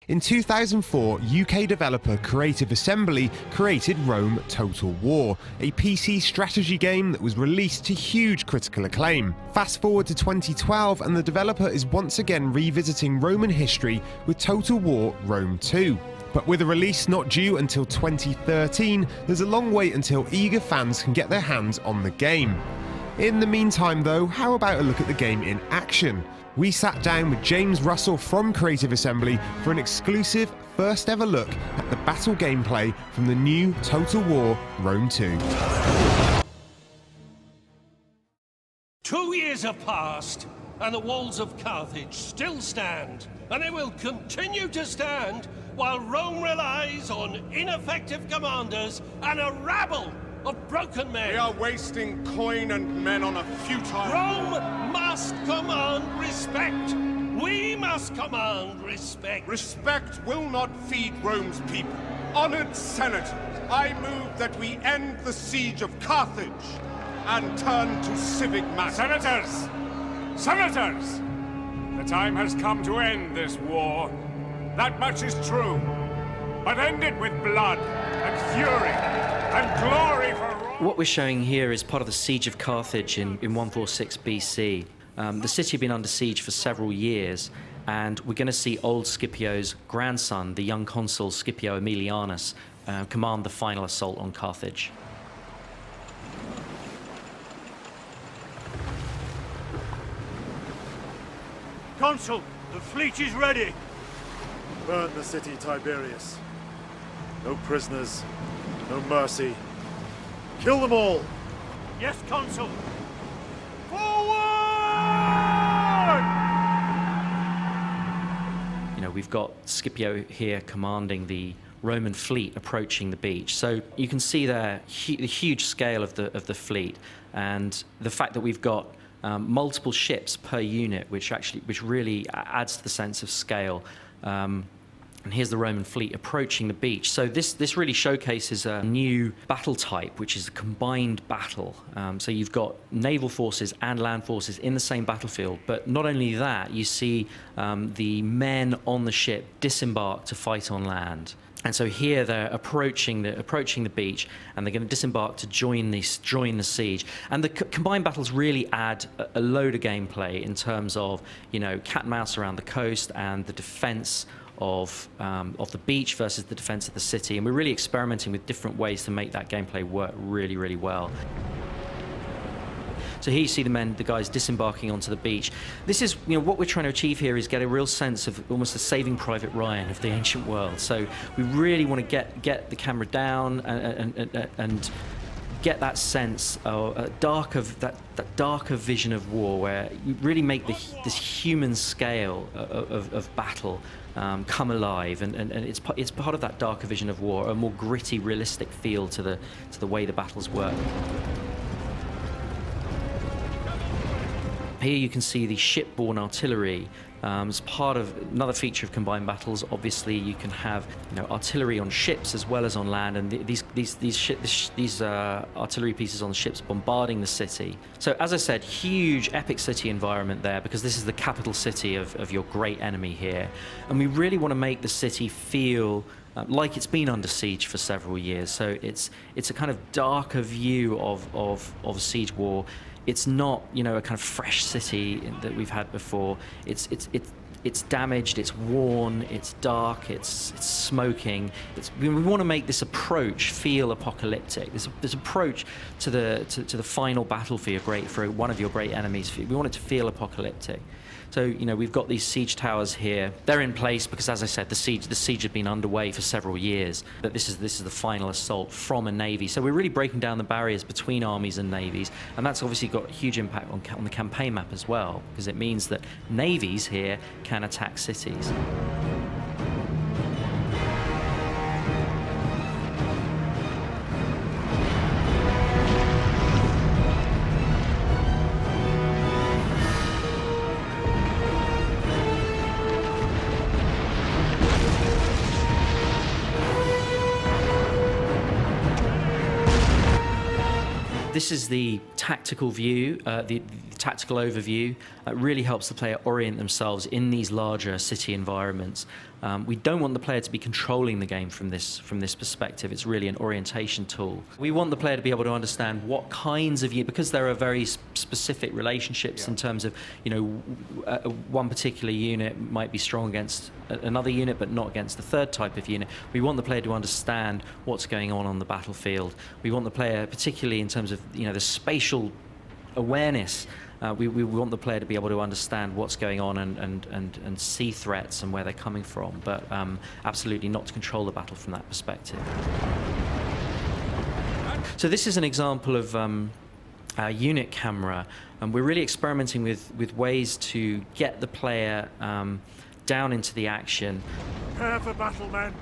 In 2004, UK developer Creative Assembly created Rome Total War, a PC strategy game that was released to huge critical acclaim. Fast forward to 2012 and the developer is once again revisiting Roman history with Total War Rome 2. But with a release not due until 2013, there's a long wait until eager fans can get their hands on the game. In the meantime though, how about a look at the game in action? We sat down with James Russell from Creative Assembly for an exclusive first ever look at the battle gameplay from the new Total War Rome 2. 2 years have passed, and the walls of Carthage still stand, and they will continue to stand while Rome relies on ineffective commanders and a rabble of broken men. We are wasting coin and men on a futile... Rome must command respect. We must command respect. Respect will not feed Rome's people. Honored senators, I move that we end the siege of Carthage and turn to civic matters. Senators! Senators! The time has come to end this war. That much is true. But end it with blood and fury and glory for Rome. What we're showing here is part of the siege of Carthage in 146 BC. The city had been under siege for several years, and we're going to see old Scipio's grandson, the young consul Scipio Aemilianus, command the final assault on Carthage. Consul, the fleet is ready. Burn the city, Tiberius. No prisoners, no mercy. Kill them all! Yes, Consul. Forward! You know, we've got Scipio here commanding the Roman fleet approaching the beach. So you can see there the huge scale of the fleet, and the fact that we've got multiple ships per unit, which really adds to the sense of scale. And here's the Roman fleet approaching the beach. So this really showcases a new battle type, which is a combined battle. So you've got naval forces and land forces in the same battlefield. But not only that, you see the men on the ship disembark to fight on land. And so here they're approaching the beach, and they're going to disembark to join the siege. And the combined battles really add a load of gameplay in terms of, you know, cat and mouse around the coast and the defense of the beach versus the defense of the city. And we're really experimenting with different ways to make that gameplay work really, really well. So here you see the guys disembarking onto the beach. This is, you know, what we're trying to achieve here is get a real sense of almost a Saving Private Ryan of the ancient world. So we really want to get the camera down and get that sense of that darker vision of war, where you really make this human scale of battle come alive, and it's part of that darker vision of war, a more gritty, realistic feel to the way the battles work. Here you can see the shipborne artillery as part of another feature of combined battles. Obviously, you can have, you know, artillery on ships as well as on land, and these artillery pieces on the ships bombarding the city. So, as I said, huge epic city environment there, because this is the capital city of your great enemy here, and we really want to make the city feel like it's been under siege for several years. So it's a kind of darker view of siege war. It's not, you know, a kind of fresh city that we've had before. It's damaged, it's worn, it's dark, it's smoking. We want to make this approach feel apocalyptic. This approach to the final battle for one of your great enemies. We want it to feel apocalyptic. So, you know, we've got these siege towers here. They're in place because, as I said, the siege had been underway for several years. But this is the final assault from a navy. So we're really breaking down the barriers between armies and navies, and that's obviously got a huge impact on the campaign map as well, because it means that navies here can attack cities. This is the tactical view, the tactical overview. It really helps the player orient themselves in these larger city environments. We don't want the player to be controlling the game from this perspective. It's really an orientation tool. We want the player to be able to understand what kinds of because there are very specific relationships in terms of, one particular unit might be strong against another unit, but not against the third type of unit. We want the player to understand what's going on the battlefield. We want the player, particularly in terms of the spatial awareness. We want the player to be able to understand what's going on and see threats and where they're coming from, but absolutely not to control the battle from that perspective. So this is an example of a unit camera, and we're really experimenting with ways to get the player down into the action. Prepare for battle, men.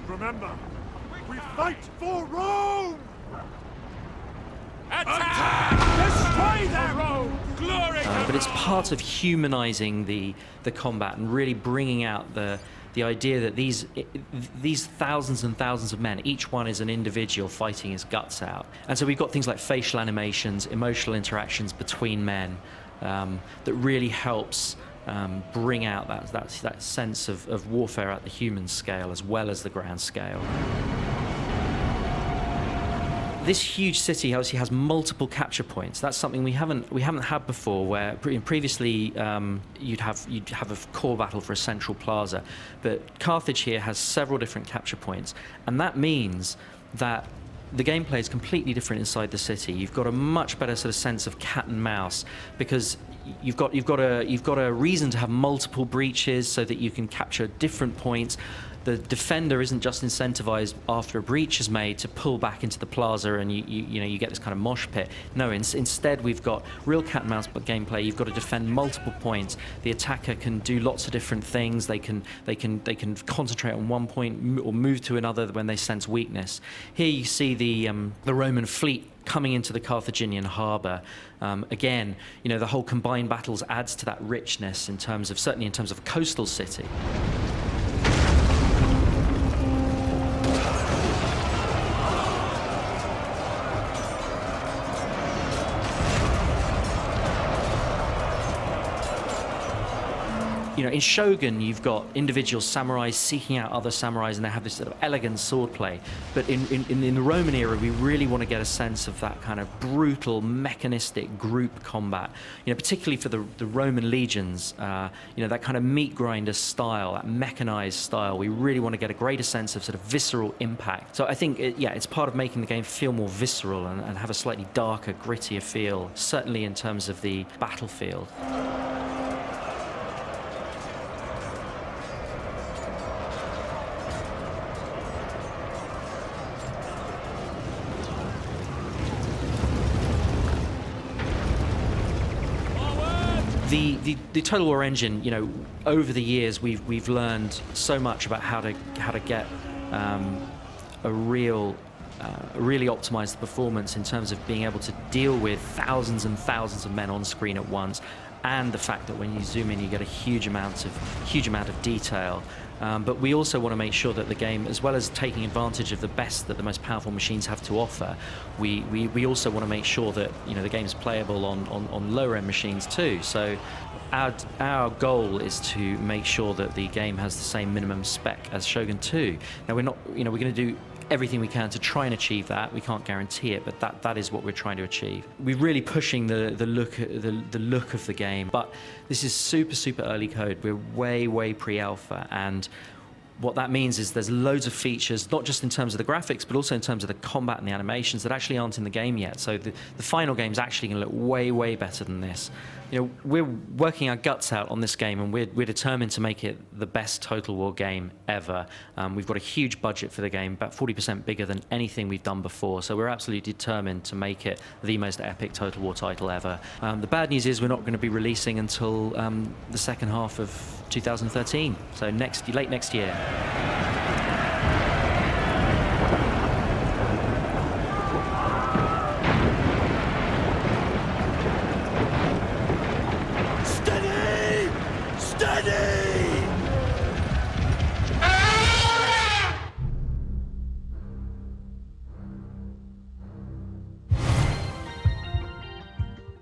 Remember, we fight for Rome! Attack! Destroy them! Rome! Glory to But it's Rome! part of humanizing the combat and really bringing out the idea that these thousands and thousands of men, each one is an individual fighting his guts out. And so we've got things like facial animations, emotional interactions between men that really helps bring out that sense of warfare at the human scale as well as the ground scale. This huge city obviously has multiple capture points. That's something we haven't had before. Where previously you'd have a core battle for a central plaza, but Carthage here has several different capture points, and that means that the gameplay is completely different inside the city. You've got a much better sort of sense of cat and mouse because you've got a reason to have multiple breaches so that you can capture different points. The defender isn't just incentivized after a breach is made to pull back into the plaza and you get this kind of mosh pit. No, instead we've got real cat and mouse gameplay. You've got to defend multiple points. The attacker can do lots of different things. They can concentrate on one point or move to another when they sense weakness. Here you see the Roman fleet coming into the Carthaginian harbour. Again, the whole combined battles adds to that richness certainly in terms of a coastal city. In Shogun, you've got individual samurais seeking out other samurais, and they have this sort of elegant swordplay. But in the Roman era, we really want to get a sense of that kind of brutal, mechanistic group combat. Particularly for the Roman legions, that kind of meat grinder style, that mechanized style. We really want to get a greater sense of sort of visceral impact. So I think, it's part of making the game feel more visceral and have a slightly darker, grittier feel, certainly in terms of the battlefield. The Total War engine, over the years we've learned so much about how to get really optimize the performance in terms of being able to deal with thousands and thousands of men on screen at once, and the fact that when you zoom in you get a huge amount of detail. But we also want to make sure that the game, as well as taking advantage of the best that the most powerful machines have to offer, we also want to make sure that the game is playable on lower end machines too. So our goal is to make sure that the game has the same minimum spec as Shogun 2. Now we're going to do everything we can to try and achieve that. We can't guarantee it, but that is what we're trying to achieve. We're really pushing the look of the game, but this is super early code. We're way pre-alpha, and what that means is there's loads of features, not just in terms of the graphics, but also in terms of the combat and the animations that actually aren't in the game yet. So the final game is actually going to look way better than this. We're working our guts out on this game, and we're determined to make it the best Total War game ever. We've got a huge budget for the game, about 40% bigger than anything we've done before. So we're absolutely determined to make it the most epic Total War title ever. The bad news is we're not going to be releasing until the second half of 2013, so late next year. Steady! Steady!